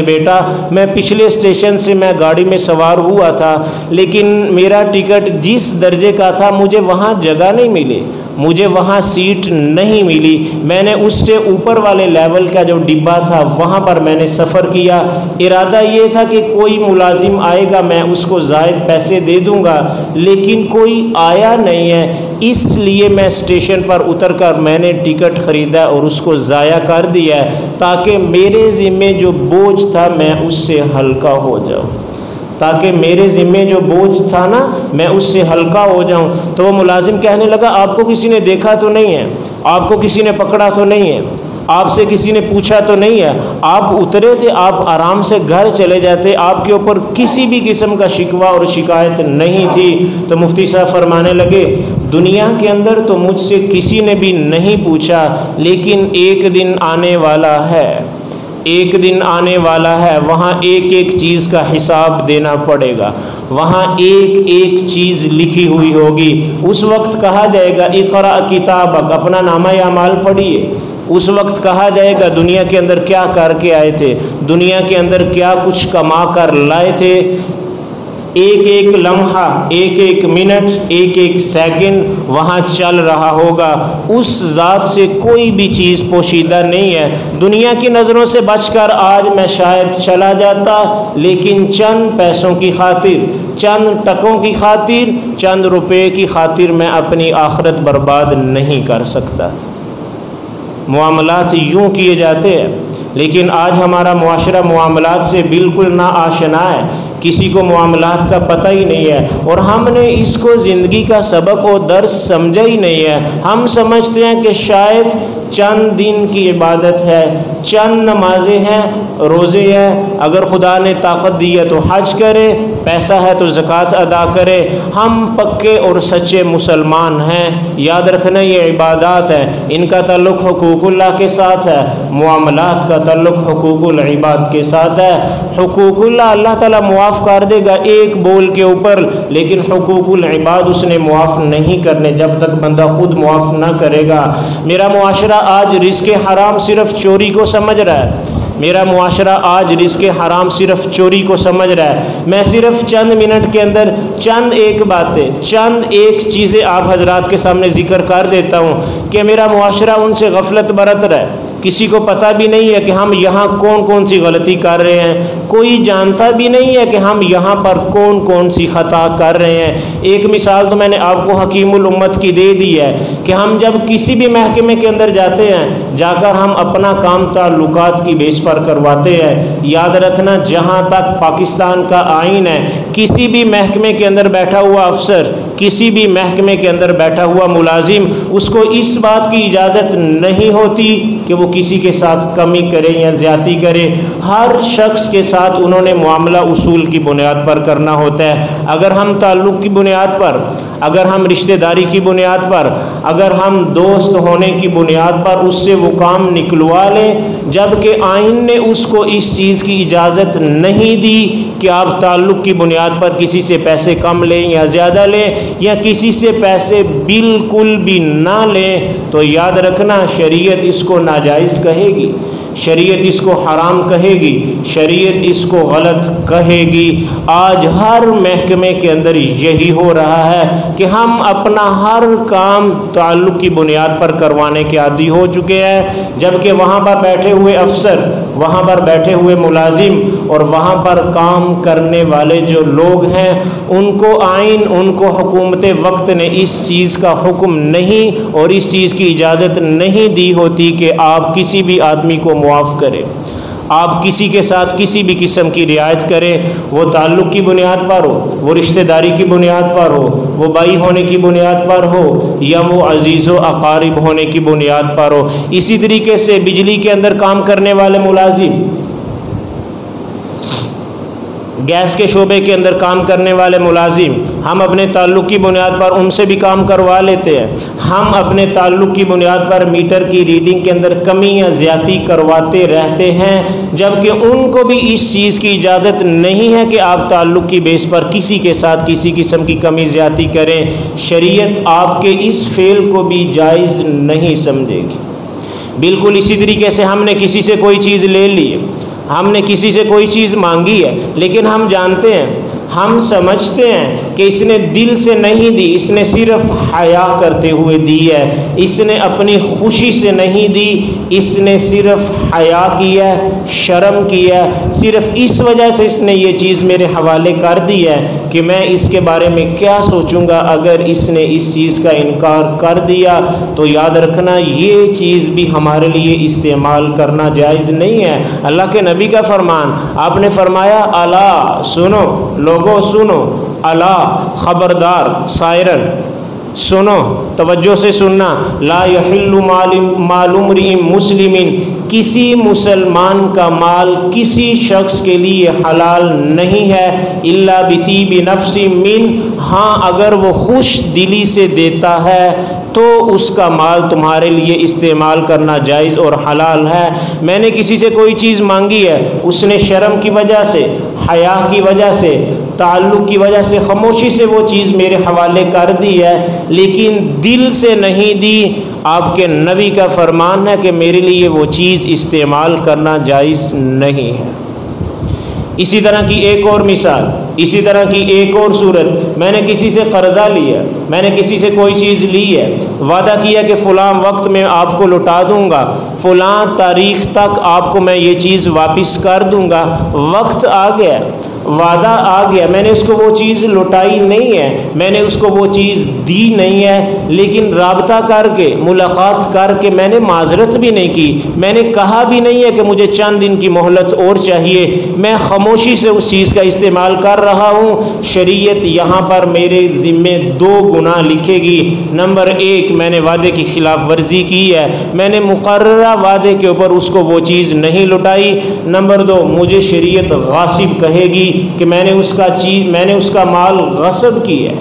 بیٹا میں پچھلے اسٹیشن سے میں گاڑی میں سوار ہوا تھا، لیکن میرا ٹکٹ جس درجے کا تھا مجھے وہاں جگہ نہیں ملی، مجھے وہاں سیٹ نہیں ملی، میں نے اس سے اوپر والے لیول کا جو ڈبہ تھا وہاں پر میں نے سفر کیا، ارادہ یہ تھا کہ کوئی ملازم آئے گا میں اس کو زائد پیسے دے دوں گا، لیکن کوئی آیا نہیں ہے، اس لیے میں اسٹیشن پر اتر کر میں نے ٹکٹ خریدا اور اس کو ضائع کر دیا ہے تاکہ میرے ذمے جو بوجھ تھا میں اس سے ہلکا ہو جاؤں، تاکہ میرے ذمے جو بوجھ تھا نا میں اس سے ہلکا ہو جاؤں۔ تو وہ ملازم کہنے لگا، آپ کو کسی نے دیکھا تو نہیں ہے، آپ کو کسی نے پکڑا تو نہیں ہے، آپ سے کسی نے پوچھا تو نہیں ہے، آپ اترے تھے، آپ آرام سے گھر چلے جاتے، آپ کے اوپر کسی بھی قسم کا شکوہ اور شکایت نہیں تھی۔ تو مفتی صاحب فرمانے لگے، دنیا کے اندر تو مجھ سے کسی نے بھی نہیں پوچھا، لیکن ایک دن آنے والا ہے، ایک دن آنے والا ہے، وہاں ایک ایک چیز کا حساب دینا پڑے گا، وہاں ایک ایک چیز لکھی ہوئی ہوگی۔ اس وقت کہا جائے گا اقرأ کتابک، اپنا نامہ اعمال پڑھیے۔ اس وقت کہا جائے گا دنیا کے اندر کیا کر کے آئے تھے، دنیا کے اندر کیا کچھ کما کر لائے تھے۔ ایک ایک لمحہ، ایک ایک منٹ، ایک ایک سیکنڈ وہاں چل رہا ہوگا، اس ذات سے کوئی بھی چیز پوشیدہ نہیں ہے۔ دنیا کی نظروں سے بچ کر آج میں شاید چلا جاتا، لیکن چند پیسوں کی خاطر، چند ٹکوں کی خاطر، چند روپے کی خاطر میں اپنی آخرت برباد نہیں کر سکتا۔ معاملات یوں کیے جاتے ہیں، لیکن آج ہمارا معاشرہ معاملات سے بالکل نا آشنا ہے، کسی کو معاملات کا پتہ ہی نہیں ہے، اور ہم نے اس کو زندگی کا سبق و درس سمجھا ہی نہیں ہے۔ ہم سمجھتے ہیں کہ شاید چند دن کی عبادت ہے، چند نمازیں ہیں، روزے ہیں، اگر خدا نے طاقت دی ہے تو حج کرے، پیسہ ہے تو زکوٰۃ ادا کرے، ہم پکے اور سچے مسلمان ہیں۔ یاد رکھنا یہ عبادات ہیں، ان کا تعلق حقوق اللہ کے ساتھ ہے، معاملات کا تعلق حقوق العباد کے ساتھ ہے۔ حقوق اللہ اللہ تعالیٰ معاف کر دے گا ایک بول کے اوپر، لیکن حقوق العباد اس نے معاف نہیں کرنے جب تک بندہ خود معاف نہ کرے گا۔ میرا معاشرہ آج رزق حرام صرف چوری کو سمجھ رہا ہے، میرا معاشرہ آج رزق حرام صرف چوری کو سمجھ رہا ہے۔ میں صرف چند منٹ کے اندر چند ایک باتیں، چند ایک چیزیں آپ حضرات کے سامنے ذکر کر دیتا ہوں کہ میرا معاشرہ ان سے غفلت برت رہا ہے۔ کسی کو پتہ بھی نہیں ہے کہ ہم یہاں کون کون سی غلطی کر رہے ہیں، کوئی جانتا بھی نہیں ہے کہ ہم یہاں پر کون کون سی خطا کر رہے ہیں۔ ایک مثال تو میں نے آپ کو حکیم الامت کی دے دی ہے کہ ہم جب کسی بھی محکمے کے اندر جاتے ہیں، جا کر ہم اپنا کام تعلقات کی بیس پر کرواتے ہیں۔ یاد رکھنا جہاں تک پاکستان کا آئین ہے، کسی بھی محکمے کے اندر بیٹھا ہوا افسر، کسی بھی محکمے کے اندر بیٹھا ہوا ملازم، اس کو اس بات کی اجازت نہیں ہوتی کہ وہ کسی کے ساتھ کمی کرے یا زیادتی کرے۔ ہر شخص کے ساتھ انہوں نے معاملہ اصول کی بنیاد پر کرنا ہوتا ہے۔ اگر ہم تعلق کی بنیاد پر، اگر ہم رشتہ داری کی بنیاد پر، اگر ہم دوست ہونے کی بنیاد پر اس سے وہ کام نکلوا لیں، جبکہ آئین نے اس کو اس چیز کی اجازت نہیں دی کہ آپ تعلق کی بنیاد پر کسی سے پیسے کم لیں یا زیادہ لیں، یا کسی سے پیسے بالکل بھی نہ لیں، تو یاد رکھنا شریعت اس کو ناجائز کہے گی، شریعت اس کو حرام کہے گی، شریعت اس کو غلط کہے گی۔ آج ہر محکمے کے اندر یہی ہو رہا ہے کہ ہم اپنا ہر کام تعلق کی بنیاد پر کروانے کے عادی ہو چکے ہیں، جبکہ وہاں پر بیٹھے ہوئے افسر، وہاں پر بیٹھے ہوئے ملازم اور وہاں پر کام کرنے والے جو لوگ ہیں، ان کو آئین، ان کو حکومت وقت نے اس چیز کا حکم نہیں اور اس چیز کی اجازت نہیں دی ہوتی کہ آپ کسی بھی آدمی کو معاف کریں، آپ کسی کے ساتھ کسی بھی قسم کی رعایت کریں، وہ تعلق کی بنیاد پر ہو، وہ رشتہ داری کی بنیاد پر ہو، وہ بھائی ہونے کی بنیاد پر ہو، یا وہ عزیز و اقارب ہونے کی بنیاد پر ہو۔ اسی طریقے سے بجلی کے اندر کام کرنے والے ملازم، گیس کے شعبے کے اندر کام کرنے والے ملازم، ہم اپنے تعلق کی بنیاد پر ان سے بھی کام کروا لیتے ہیں، ہم اپنے تعلق کی بنیاد پر میٹر کی ریڈنگ کے اندر کمی یا زیادتی کرواتے رہتے ہیں، جبکہ ان کو بھی اس چیز کی اجازت نہیں ہے کہ آپ تعلق کی بیس پر کسی کے ساتھ کسی قسم کی کمی زیادتی کریں۔ شریعت آپ کے اس فعل کو بھی جائز نہیں سمجھے گی۔ بالکل اسی طریقے سے ہم نے کسی سے کوئی چیز لے لی ہے، ہم نے کسی سے کوئی چیز مانگی ہے، لیکن ہم جانتے ہیں، ہم سمجھتے ہیں کہ اس نے دل سے نہیں دی، اس نے صرف حیا کرتے ہوئے دی ہے، اس نے اپنی خوشی سے نہیں دی، اس نے صرف حیا کی ہے، شرم کی ہے، صرف اس وجہ سے اس نے یہ چیز میرے حوالے کر دی ہے کہ میں اس کے بارے میں کیا سوچوں گا اگر اس نے اس چیز کا انکار کر دیا۔ تو یاد رکھنا یہ چیز بھی ہمارے لیے استعمال کرنا جائز نہیں ہے۔ اللہ کے نبی کا فرمان، آپ نے فرمایا الا سنو لوگو سنو، الا خبردار، سائرن سنو، توجہ سے سننا، لا یحل مال امرئ مسلم، کسی مسلمان کا مال کسی شخص کے لیے حلال نہیں ہے، الا بطیب نفس من، ہاں اگر وہ خوش دلی سے دیتا ہے تو اس کا مال تمہارے لیے استعمال کرنا جائز اور حلال ہے۔ میں نے کسی سے کوئی چیز مانگی ہے، اس نے شرم کی وجہ سے، حیا کی وجہ سے، تعلق کی وجہ سے خاموشی سے وہ چیز میرے حوالے کر دی ہے، لیکن دل سے نہیں دی، آپ کے نبی کا فرمان ہے کہ میرے لیے وہ چیز استعمال کرنا جائز نہیں ہے۔ اسی طرح کی ایک اور مثال، اسی طرح کی ایک اور صورت، میں نے کسی سے قرضہ لیا، میں نے کسی سے کوئی چیز لی ہے، وعدہ کیا کہ فلاں وقت میں آپ کو لوٹا دوں گا، فلاں تاریخ تک آپ کو میں یہ چیز واپس کر دوں گا، وقت آ گیا، وعدہ آ گیا، میں نے اس کو وہ چیز لوٹائی نہیں ہے، میں نے اس کو وہ چیز دی نہیں ہے، لیکن رابطہ کر کے، ملاقات کر کے میں نے معذرت بھی نہیں کی، میں نے کہا بھی نہیں ہے کہ مجھے چند دن کی مہلت اور چاہیے، میں خاموشی سے اس چیز کا استعمال کر رہا ہوں۔ شریعت یہاں پر میرے ذمے 2 گناہ لکھے گی۔ نمبر 1، میں نے وعدے کی خلاف ورزی کی ہے، میں نے مقررہ وعدے کے اوپر اس کو وہ چیز نہیں لوٹائی۔ نمبر 2، مجھے شریعت غاصب کہے گی کہ میں نے اس کا مال غصب کی ہے،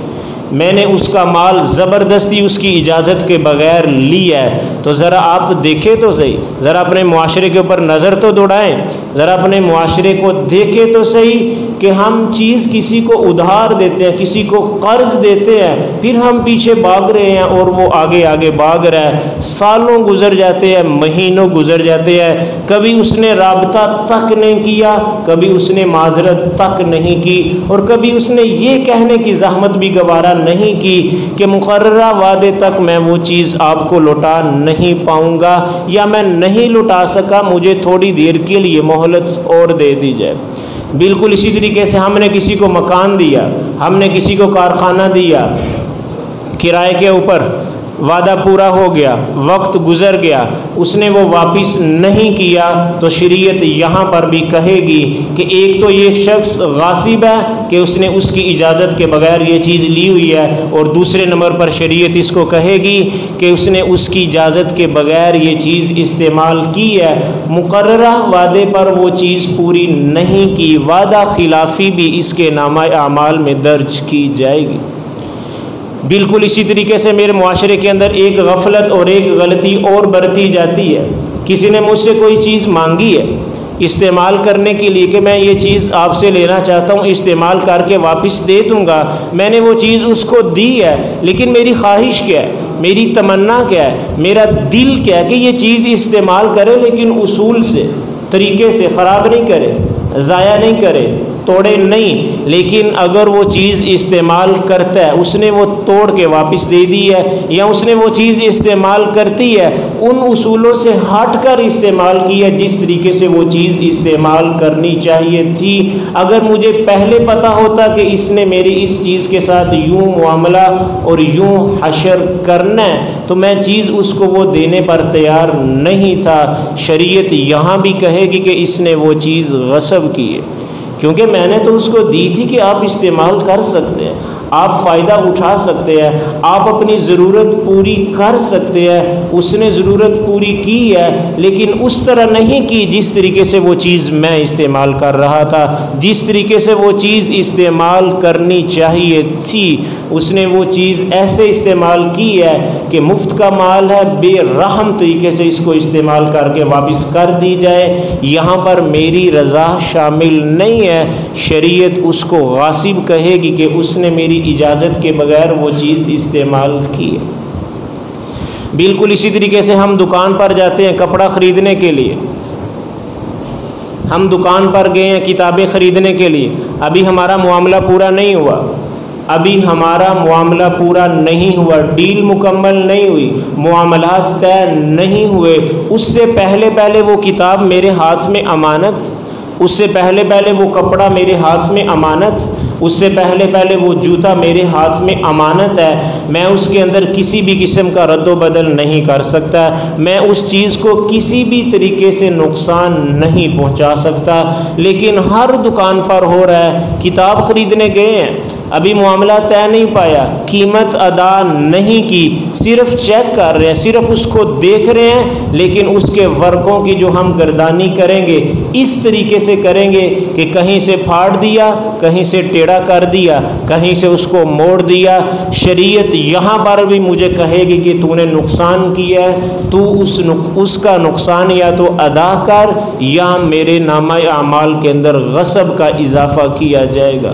میں نے اس کا مال زبردستی اس کی اجازت کے بغیر لی ہے۔ تو ذرا آپ دیکھیں تو صحیح، ذرا اپنے معاشرے کے اوپر نظر تو دوڑائیں، ذرا اپنے معاشرے کو دیکھیں تو صحیح کہ ہم چیز کسی کو ادھار دیتے ہیں، کسی کو قرض دیتے ہیں، پھر ہم پیچھے بھاگ رہے ہیں اور وہ آگے آگے بھاگ رہا ہے، سالوں گزر جاتے ہیں، مہینوں گزر جاتے ہیں، کبھی اس نے رابطہ تک نہیں کیا، کبھی اس نے معذرت تک نہیں کی، اور کبھی اس نے یہ کہنے کی زحمت بھی گوارا نہیں کی کہ مقررہ وعدے تک میں وہ چیز آپ کو لوٹا نہیں پاؤں گا، یا میں نہیں لوٹا سکا، مجھے تھوڑی دیر کے لیے مہلت اور دے دی جائے۔ بالکل اسی طریقے سے ہم نے کسی کو مکان دیا، ہم نے کسی کو کارخانہ دیا کرائے کے اوپر، وعدہ پورا ہو گیا، وقت گزر گیا، اس نے وہ واپس نہیں کیا، تو شریعت یہاں پر بھی کہے گی کہ ایک تو یہ شخص غاصب ہے کہ اس نے اس کی اجازت کے بغیر یہ چیز لی ہوئی ہے، اور دوسرے نمبر پر شریعت اس کو کہے گی کہ اس نے اس کی اجازت کے بغیر یہ چیز استعمال کی ہے، مقررہ وعدے پر وہ چیز پوری نہیں کی، وعدہ خلافی بھی اس کے نامہ اعمال میں درج کی جائے گی۔ بالکل اسی طریقے سے میرے معاشرے کے اندر ایک غفلت اور ایک غلطی اور برتی جاتی ہے، کسی نے مجھ سے کوئی چیز مانگی ہے استعمال کرنے کے لیے کہ میں یہ چیز آپ سے لینا چاہتا ہوں، استعمال کر کے واپس دے دوں گا، میں نے وہ چیز اس کو دی ہے، لیکن میری خواہش کیا ہے، میری تمنا کیا ہے، میرا دل کیا ہے کہ یہ چیز استعمال کرے، لیکن اصول سے، طریقے سے، خراب نہیں کرے، ضائع نہیں کرے، توڑے نہیں، لیکن اگر وہ چیز استعمال کرتا ہے، اس نے وہ توڑ کے واپس دے دی ہے، یا اس نے وہ چیز استعمال کرتی ہے ان اصولوں سے ہٹ کر استعمال کی ہے جس طریقے سے وہ چیز استعمال کرنی چاہیے تھی، اگر مجھے پہلے پتہ ہوتا کہ اس نے میری اس چیز کے ساتھ یوں معاملہ اور یوں حشر کرنا ہے تو میں چیز اس کو وہ دینے پر تیار نہیں تھا۔ شریعت یہاں بھی کہے گی کہ اس نے وہ چیز غصب کی ہے، کیونکہ میں نے تو اس کو دی تھی کہ آپ استعمال کر سکتے ہیں، آپ فائدہ اٹھا سکتے ہیں، آپ اپنی ضرورت پوری کر سکتے ہیں۔ اس نے ضرورت پوری کی ہے، لیکن اس طرح نہیں کی جس طریقے سے وہ چیز میں استعمال کر رہا تھا، جس طریقے سے وہ چیز استعمال کرنی چاہیے تھی۔ اس نے وہ چیز ایسے استعمال کی ہے کہ مفت کا مال ہے، بے رحم طریقے سے اس کو استعمال کر کے واپس کر دی جائے۔ یہاں پر میری رضا شامل نہیں ہے، شریعت اس کو غاصب کہے گی کہ اس نے میری اجازت کے بغیر وہ چیز استعمال کی ہے۔ بالکل اسی طریقے سے ہم دکان پر جاتے ہیں کپڑا خریدنے کے لیے، ہم دکان پر گئے ہیں کتابیں خریدنے کے لیے، ابھی ہمارا معاملہ پورا نہیں ہوا، ابھی ہمارا معاملہ پورا نہیں ہوا، ڈیل مکمل نہیں ہوئی، معاملات طے نہیں ہوئے، اس سے پہلے وہ کتاب میرے ہاتھ میں امانت، اس سے پہلے وہ کپڑا میرے ہاتھ میں امانت، اس سے پہلے وہ جوتا میرے ہاتھ میں امانت ہے، میں اس کے اندر کسی بھی قسم کا رد و بدل نہیں کر سکتا، میں اس چیز کو کسی بھی طریقے سے نقصان نہیں پہنچا سکتا۔ لیکن ہر دکان پر ہو رہا ہے، کتاب خریدنے گئے ہیں، ابھی معاملہ طے نہیں پایا، قیمت ادا نہیں کی، صرف چیک کر رہے ہیں، صرف اس کو دیکھ رہے ہیں، لیکن اس کے ورقوں کی جو ہم گردانی کریں گے اس طریقے سے کریں گے کہ کہیں سے پھاڑ دیا، کہیں سے ٹیڑھا کر دیا، کہیں سے اس کو موڑ دیا۔ شریعت یہاں پر بھی مجھے کہے گی کہ تو نے نقصان کیا ہے، تو اس کا نقصان یا تو ادا کر یا میرے نامہ اعمال کے اندر غصب کا اضافہ کیا جائے گا۔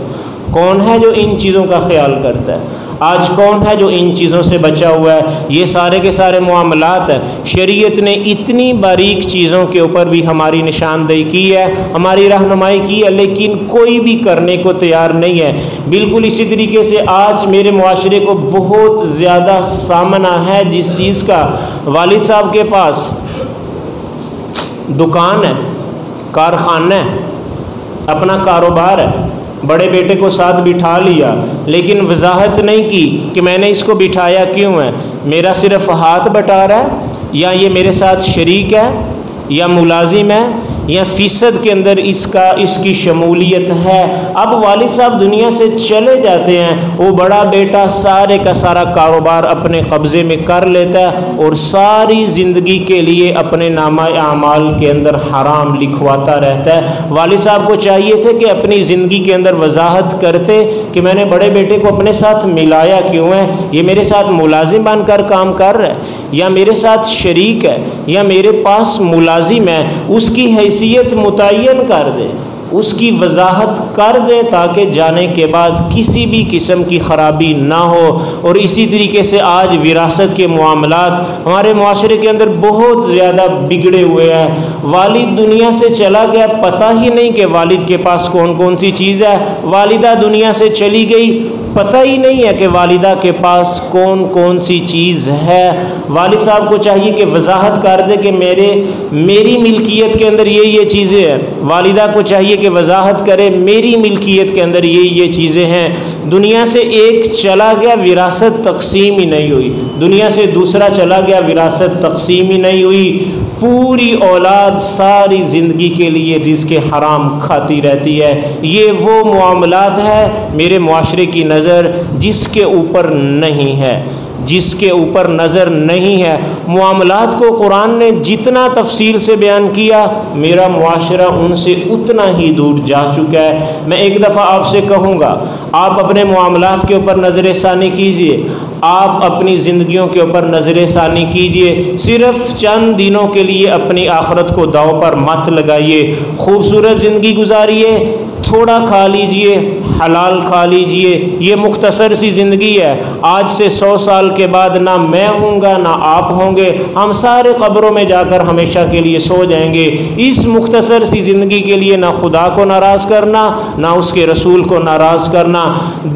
کون ہے جو ان چیزوں کا خیال کرتا ہے؟ آج کون ہے جو ان چیزوں سے بچا ہوا ہے؟ یہ سارے کے سارے معاملات ہیں۔ شریعت نے اتنی باریک چیزوں کے اوپر بھی ہماری نشاندہی کی ہے، ہماری رہنمائی کی ہے، لیکن کوئی بھی کرنے کو تیار نہیں ہے۔ بالکل اسی طریقے سے آج میرے معاشرے کو بہت زیادہ سامنا ہے جس چیز کا، والد صاحب کے پاس دکان ہے، کارخانہ ہے، اپنا کاروبار ہے، بڑے بیٹے کو ساتھ بٹھا لیا، لیکن وضاحت نہیں کی کہ میں نے اس کو بٹھایا کیوں ہے، میرا صرف ہاتھ بٹا رہا ہے، یا یہ میرے ساتھ شریک ہے، یا ملازم ہے، یا فیصد کے اندر اس کی شمولیت ہے۔ اب والد صاحب دنیا سے چلے جاتے ہیں، وہ بڑا بیٹا سارے کا سارا کاروبار اپنے قبضے میں کر لیتا ہے اور ساری زندگی کے لیے اپنے نامہ اعمال کے اندر حرام لکھواتا رہتا ہے۔ والد صاحب کو چاہیے تھے کہ اپنی زندگی کے اندر وضاحت کرتے کہ میں نے بڑے بیٹے کو اپنے ساتھ ملایا کیوں ہے، یہ میرے ساتھ ملازم بن کر کام کر رہا ہے، یا میرے ساتھ شریک ہے، یا میرے پاس ملازم ہے، اس کی حیثیت متعین کر دے، اس کی وضاحت کر دیں تاکہ جانے کے بعد کسی بھی قسم کی خرابی نہ ہو۔ اور اسی طریقے سے آج وراثت کے معاملات ہمارے معاشرے کے اندر بہت زیادہ بگڑے ہوئے ہیں۔ والد دنیا سے چلا گیا، پتہ ہی نہیں کہ والد کے پاس کون کون سی چیز ہے، والدہ دنیا سے چلی گئی، پتہ ہی نہیں ہے کہ والدہ کے پاس کون کون سی چیز ہے۔ والد صاحب کو چاہیے کہ وضاحت کر دے کہ میری ملکیت کے اندر یہ چیزیں ہیں، والدہ کو چاہیے کہ وضاحت کرے میری ملکیت کے اندر یہ چیزیں ہیں۔ دنیا سے ایک چلا گیا، وراثت تقسیم ہی نہیں ہوئی، دنیا سے دوسرا چلا گیا، وراثت تقسیم ہی نہیں ہوئی، پوری اولاد ساری زندگی کے لیے رزق حرام کھاتی رہتی ہے۔ یہ وہ معاملات ہے میرے معاشرے کی نظر جس کے اوپر نہیں ہے، جس کے اوپر نظر نہیں ہے۔ معاملات کو قرآن نے جتنا تفصیل سے بیان کیا، میرا معاشرہ ان سے اتنا ہی دور جا چکا ہے۔ میں ایک دفعہ آپ سے کہوں گا، آپ اپنے معاملات کے اوپر نظر ثانی کیجئے، آپ اپنی زندگیوں کے اوپر نظر ثانی کیجئے، صرف چند دنوں کے لیے اپنی آخرت کو داؤ پر مت لگائیے۔ خوبصورت زندگی گزاریے، تھوڑا کھا لیجئے، حلال کھا لیجئے، یہ مختصر سی زندگی ہے۔ آج سے 100 سال کے بعد نہ میں ہوں گا نہ آپ ہوں گے، ہم سارے قبروں میں جا کر ہمیشہ کے لیے سو جائیں گے۔ اس مختصر سی زندگی کے لیے نہ خدا کو ناراض کرنا، نہ اس کے رسول کو ناراض کرنا۔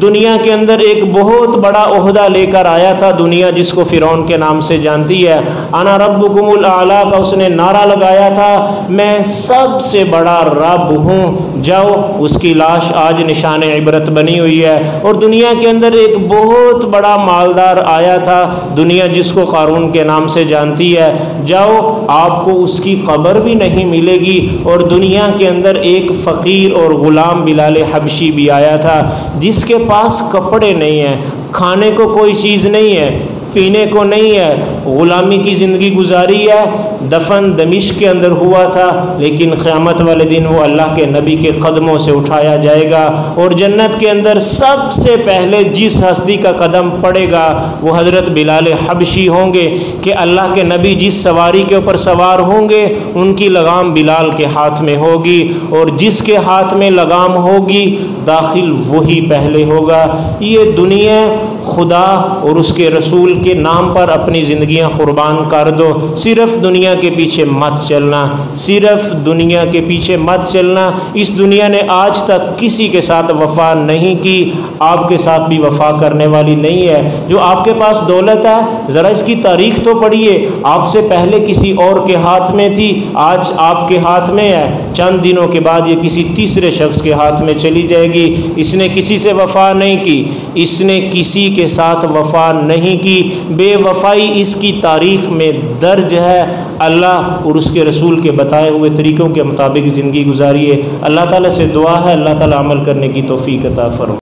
دنیا کے اندر ایک بہت بڑا عہدہ لے کر آیا تھا دنیا، جس کو فرعون کے نام سے جانتی ہے، انا ربکم الاعلی کا اس نے نعرہ لگایا تھا، میں سب سے بڑا رب ہوں۔ جاؤ اس کی لاش آج نشان عبرت بنی ہوئی ہے۔ اور دنیا کے اندر ایک بہت بڑا مالدار آیا تھا، دنیا جس کو قارون کے نام سے جانتی ہے، جاؤ آپ کو اس کی قبر بھی نہیں ملے گی۔ اور دنیا کے اندر ایک فقیر اور غلام بلال حبشی بھی آیا تھا، جس کے پاس کپڑے نہیں ہیں، کھانے کو کوئی چیز نہیں ہے، پینے کو نہیں ہے، غلامی کی زندگی گزاری ہے، دفن دمشق کے اندر ہوا تھا، لیکن قیامت والے دن وہ اللہ کے نبی کے قدموں سے اٹھایا جائے گا، اور جنت کے اندر سب سے پہلے جس ہستی کا قدم پڑے گا وہ حضرت بلال حبشی ہوں گے، کہ اللہ کے نبی جس سواری کے اوپر سوار ہوں گے ان کی لگام بلال کے ہاتھ میں ہوگی، اور جس کے ہاتھ میں لگام ہوگی داخل وہی پہلے ہوگا۔ یہ دنیا خدا اور اس کے رسول کے نام پر اپنی زندگیاں قربان کر دو، صرف دنیا کے پیچھے مت چلنا، صرف دنیا کے پیچھے مت چلنا۔ اس دنیا نے آج تک کسی کے ساتھ وفا نہیں کی، آپ کے ساتھ بھی وفا کرنے والی نہیں ہے۔ جو آپ کے پاس دولت ہے ذرا اس کی تاریخ تو پڑھیے، آپ سے پہلے کسی اور کے ہاتھ میں تھی، آج آپ کے ہاتھ میں ہے، چند دنوں کے بعد یہ کسی تیسرے شخص کے ہاتھ میں چلی جائے گی۔ اس نے کسی سے وفا نہیں کی، اس نے کسی کے ساتھ وفا نہیں کی، بے وفائی اس کی تاریخ میں درج ہے۔ اللہ اور اس کے رسول کے بتائے ہوئے طریقوں کے مطابق زندگی گزاریے۔ اللہ تعالیٰ سے دعا ہے اللہ تعالیٰ عمل کرنے کی توفیق عطا فرمائے۔